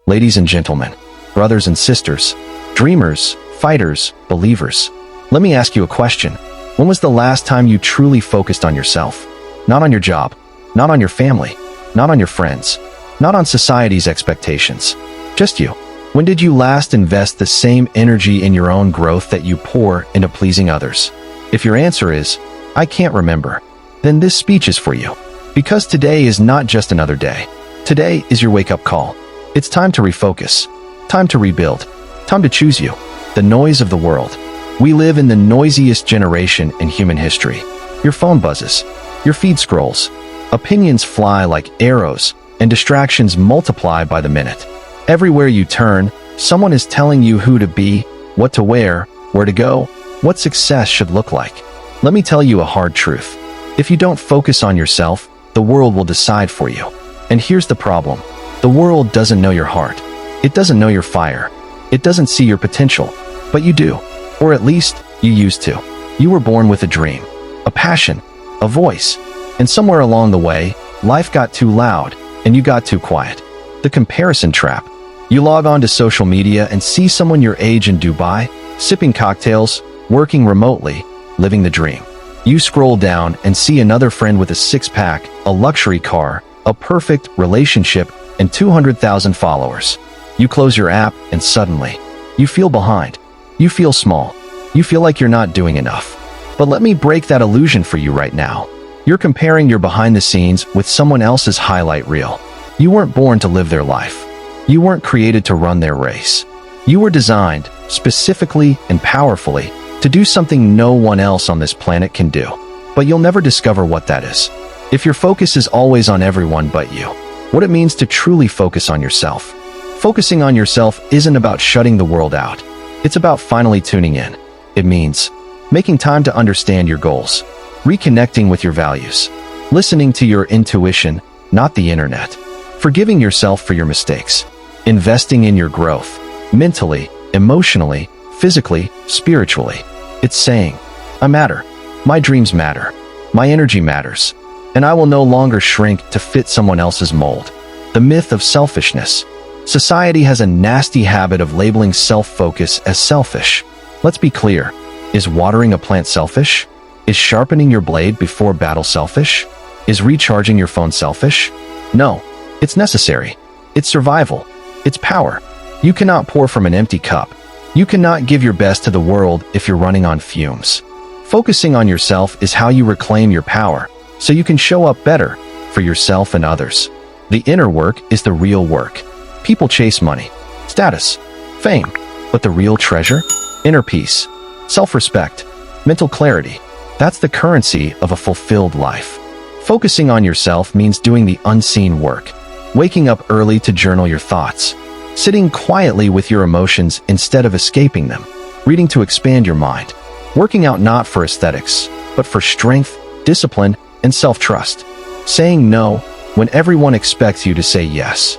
Ladies and gentlemen, brothers and sisters, dreamers, fighters, believers, let me ask you a question. When was the last time you truly focused on yourself? Not on your job, not on your family, not on your friends, not on society's expectations. Just you. When did you last invest the same energy in your own growth that you pour into pleasing others? If your answer is, I can't remember, then this speech is for you. Because today is not just another day. Today is your wake-up call. It's time to refocus, time to rebuild, time to choose you. The noise of the world. We live in the noisiest generation in human history. Your phone buzzes, your feed scrolls, opinions fly like arrows, and distractions multiply by the minute. Everywhere you turn, someone is telling you who to be, what to wear, where to go, what success should look like. Let me tell you a hard truth. If you don't focus on yourself, the world will decide for you. And here's the problem. The world doesn't know your heart. It doesn't know your fire. It doesn't see your potential. But you do. Or at least, you used to. You were born with a dream, a passion, a voice. And somewhere along the way, life got too loud, and you got too quiet. The comparison trap. You log on to social media and see someone your age in Dubai, sipping cocktails, working remotely, living the dream. You scroll down and see another friend with a six-pack, a luxury car, a perfect relationship, and 200,000 followers. You close your app and suddenly, you feel behind. You feel small. You feel like you're not doing enough. But let me break that illusion for you right now. You're comparing your behind the scenes with someone else's highlight reel. You weren't born to live their life. You weren't created to run their race. You were designed, specifically and powerfully, to do something no one else on this planet can do. But you'll never discover what that is. If your focus is always on everyone but you, what it means to truly focus on yourself. Focusing on yourself isn't about shutting the world out. It's about finally tuning in. It means making time to understand your goals, reconnecting with your values, listening to your intuition, not the internet, forgiving yourself for your mistakes, investing in your growth, mentally, emotionally, physically, spiritually. It's saying, I matter. My dreams matter. My energy matters. And I will no longer shrink to fit someone else's mold. The myth of selfishness. Society has a nasty habit of labeling self-focus as selfish. Let's be clear. Is watering a plant selfish? Is sharpening your blade before battle selfish? Is recharging your phone selfish? No. It's necessary. It's survival. It's power. You cannot pour from an empty cup. You cannot give your best to the world if you're running on fumes. Focusing on yourself is how you reclaim your power, so you can show up better for yourself and others. The inner work is the real work. People chase money, status, fame, but the real treasure? Inner peace, self-respect, mental clarity. That's the currency of a fulfilled life. Focusing on yourself means doing the unseen work. Waking up early to journal your thoughts. Sitting quietly with your emotions instead of escaping them. Reading to expand your mind. Working out not for aesthetics, but for strength, discipline, and self-trust. Saying no when everyone expects you to say yes.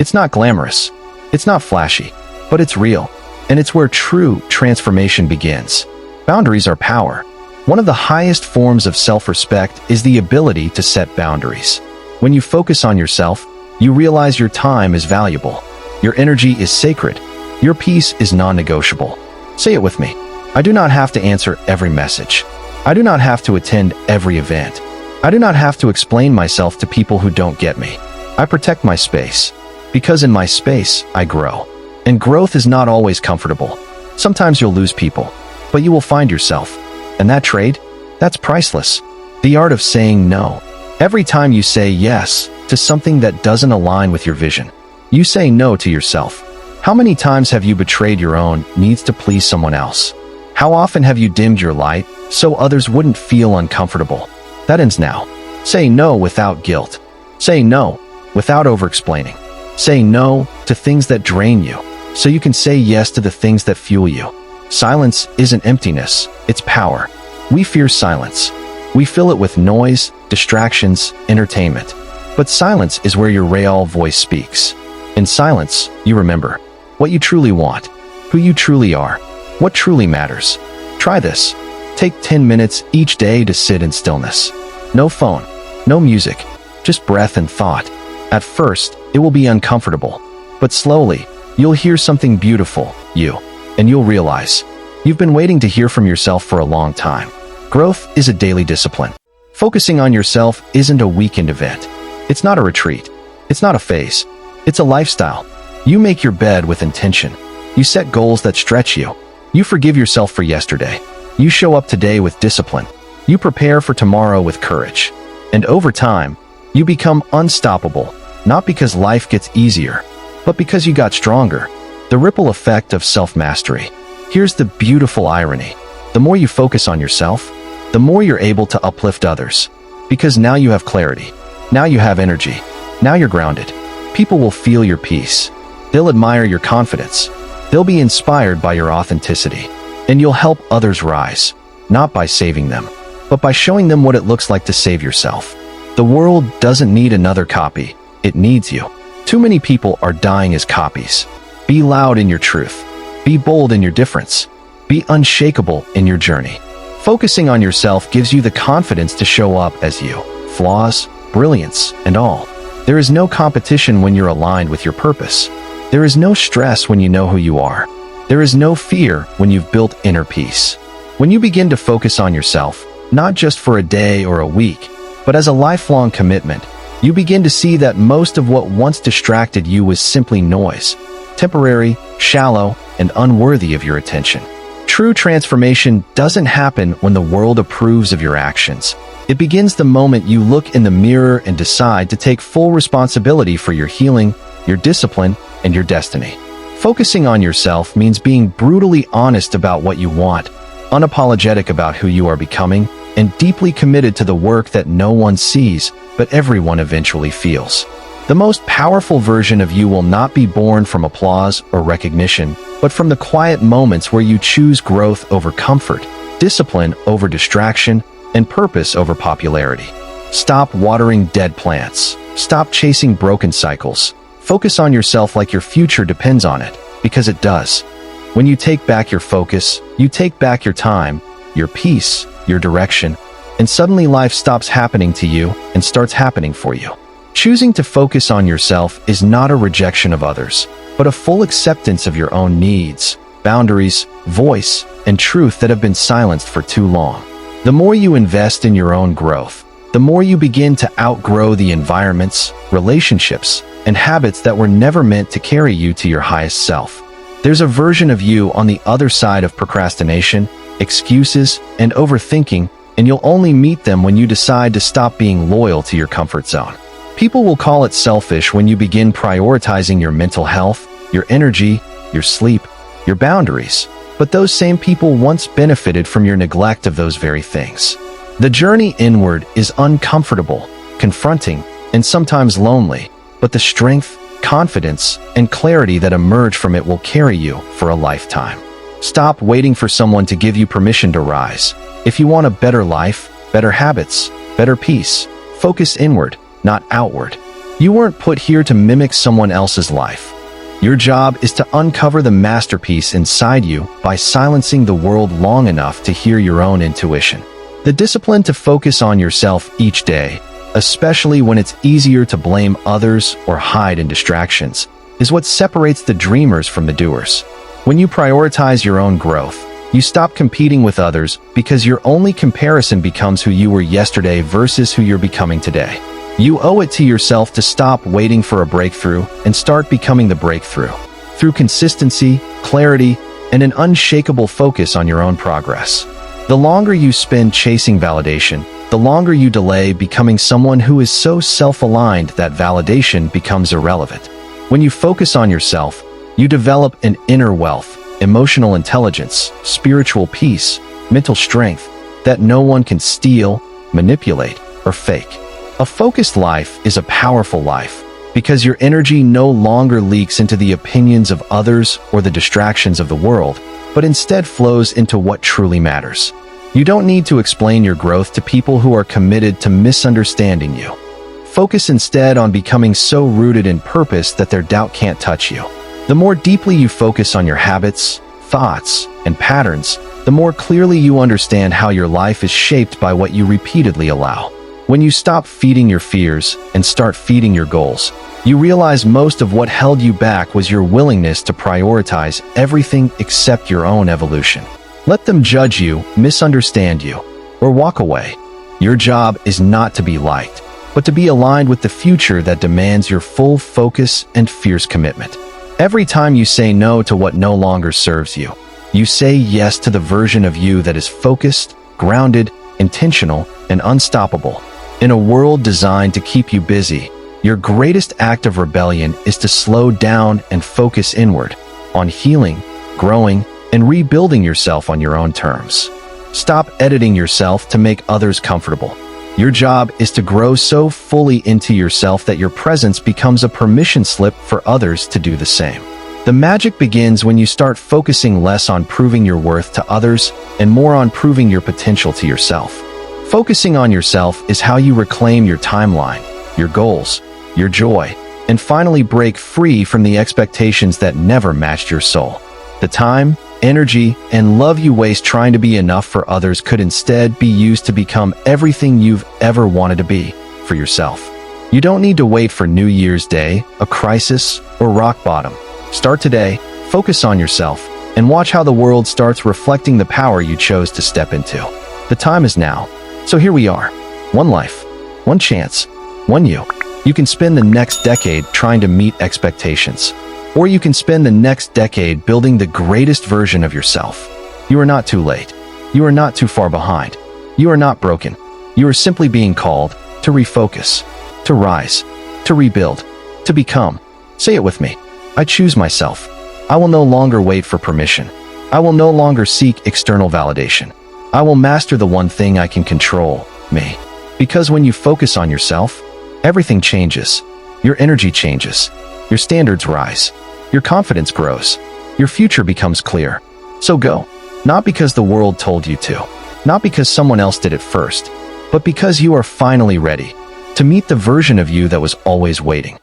It's not glamorous. It's not flashy, but it's real. And it's where true transformation begins. Boundaries are power. One of the highest forms of self-respect is the ability to set boundaries. When you focus on yourself, you realize your time is valuable. Your energy is sacred. Your peace is non-negotiable. Say it with me. I do not have to answer every message. I do not have to attend every event. I do not have to explain myself to people who don't get me. I protect my space. Because in my space, I grow. And growth is not always comfortable. Sometimes you'll lose people, but you will find yourself. And that trade? That's priceless. The art of saying no. Every time you say yes to something that doesn't align with your vision, you say no to yourself. How many times have you betrayed your own needs to please someone else? How often have you dimmed your light so others wouldn't feel uncomfortable? That ends now. Say no without guilt. Say no without over-explaining. Say no to things that drain you, so you can say yes to the things that fuel you. Silence isn't emptiness, it's power. We fear silence. We fill it with noise, distractions, entertainment. But silence is where your real voice speaks. In silence, you remember what you truly want, who you truly are, what truly matters. Try this. Take 10 minutes each day to sit in stillness. No phone, no music, just breath and thought. At first, it will be uncomfortable, But slowly, you'll hear something beautiful, and you'll realize you've been waiting to hear from yourself for a long time. Growth is a daily discipline. Focusing on yourself isn't a weekend event. It's not a retreat. It's not a phase. It's a lifestyle. You make your bed with intention. You set goals that stretch you. You forgive yourself for yesterday. You show up today with discipline. You prepare for tomorrow with courage. And over time, you become unstoppable, not because life gets easier, but because you got stronger. The ripple effect of self-mastery. Here's the beautiful irony. The more you focus on yourself, the more you're able to uplift others. Because now you have clarity. Now you have energy. Now you're grounded. People will feel your peace. They'll admire your confidence. They'll be inspired by your authenticity. And you'll help others rise, not by saving them, but by showing them what it looks like to save yourself. The world doesn't need another copy. It needs you. Too many people are dying as copies. Be loud in your truth. Be bold in your difference. Be unshakable in your journey. Focusing on yourself gives you the confidence to show up as you, flaws, brilliance, and all. There is no competition when you're aligned with your purpose. There is no stress when you know who you are. There is no fear when you've built inner peace. When you begin to focus on yourself, not just for a day or a week, but as a lifelong commitment, you begin to see that most of what once distracted you was simply noise, temporary, shallow, and unworthy of your attention. True transformation doesn't happen when the world approves of your actions. It begins the moment you look in the mirror and decide to take full responsibility for your healing, your discipline, and your destiny. Focusing on yourself means being brutally honest about what you want, unapologetic about who you are becoming, and deeply committed to the work that no one sees, but everyone eventually feels. The most powerful version of you will not be born from applause or recognition, but from the quiet moments where you choose growth over comfort, discipline over distraction, and purpose over popularity. Stop watering dead plants. Stop chasing broken cycles. Focus on yourself like your future depends on it, because it does. When you take back your focus, you take back your time, your peace, your direction, and suddenly life stops happening to you and starts happening for you. Choosing to focus on yourself is not a rejection of others, but a full acceptance of your own needs, boundaries, voice, and truth that have been silenced for too long. The more you invest in your own growth, the more you begin to outgrow the environments, relationships, and habits that were never meant to carry you to your highest self. There's a version of you on the other side of procrastination, excuses, and overthinking, and you'll only meet them when you decide to stop being loyal to your comfort zone. People will call it selfish when you begin prioritizing your mental health, your energy, your sleep, your boundaries, but those same people once benefited from your neglect of those very things. The journey inward is uncomfortable, confronting, and sometimes lonely, but the strength, confidence, and clarity that emerge from it will carry you for a lifetime. Stop waiting for someone to give you permission to rise. If you want a better life, better habits, better peace, focus inward, not outward. You weren't put here to mimic someone else's life. Your job is to uncover the masterpiece inside you by silencing the world long enough to hear your own intuition. The discipline to focus on yourself each day, especially when it's easier to blame others or hide in distractions, is what separates the dreamers from the doers. When you prioritize your own growth, you stop competing with others because your only comparison becomes who you were yesterday versus who you're becoming today. You owe it to yourself to stop waiting for a breakthrough and start becoming the breakthrough. Through consistency, clarity, and an unshakable focus on your own progress. The longer you spend chasing validation, the longer you delay becoming someone who is so self-aligned that validation becomes irrelevant. When you focus on yourself, you develop an inner wealth, emotional intelligence, spiritual peace, mental strength that no one can steal, manipulate, or fake. A focused life is a powerful life because your energy no longer leaks into the opinions of others or the distractions of the world, but instead flows into what truly matters. You don't need to explain your growth to people who are committed to misunderstanding you. Focus instead on becoming so rooted in purpose that their doubt can't touch you. The more deeply you focus on your habits, thoughts, and patterns, the more clearly you understand how your life is shaped by what you repeatedly allow. When you stop feeding your fears and start feeding your goals, you realize most of what held you back was your willingness to prioritize everything except your own evolution. Let them judge you, misunderstand you, or walk away. Your job is not to be liked, but to be aligned with the future that demands your full focus and fierce commitment. Every time you say no to what no longer serves you, you say yes to the version of you that is focused, grounded, intentional, and unstoppable. In a world designed to keep you busy, your greatest act of rebellion is to slow down and focus inward, on healing, growing, and rebuilding yourself on your own terms. Stop editing yourself to make others comfortable. Your job is to grow so fully into yourself that your presence becomes a permission slip for others to do the same. The magic begins when you start focusing less on proving your worth to others and more on proving your potential to yourself. Focusing on yourself is how you reclaim your timeline, your goals, your joy, and finally break free from the expectations that never matched your soul. The time, energy, and love you waste trying to be enough for others could instead be used to become everything you've ever wanted to be for yourself. You don't need to wait for New Year's Day, a crisis, or rock bottom. Start today, focus on yourself, and watch how the world starts reflecting the power you chose to step into. The time is now. So here we are. One life, one chance, one you. You can spend the next decade trying to meet expectations, or you can spend the next decade building the greatest version of yourself. You are not too late. You are not too far behind. You are not broken. You are simply being called to refocus, to rise, to rebuild, to become. Say it with me. I choose myself. I will no longer wait for permission. I will no longer seek external validation. I will master the one thing I can control, me. Because when you focus on yourself, everything changes. Your energy changes. Your standards rise. Your confidence grows. Your future becomes clear. So go. Not because the world told you to. Not because someone else did it first. But because you are finally ready to meet the version of you that was always waiting.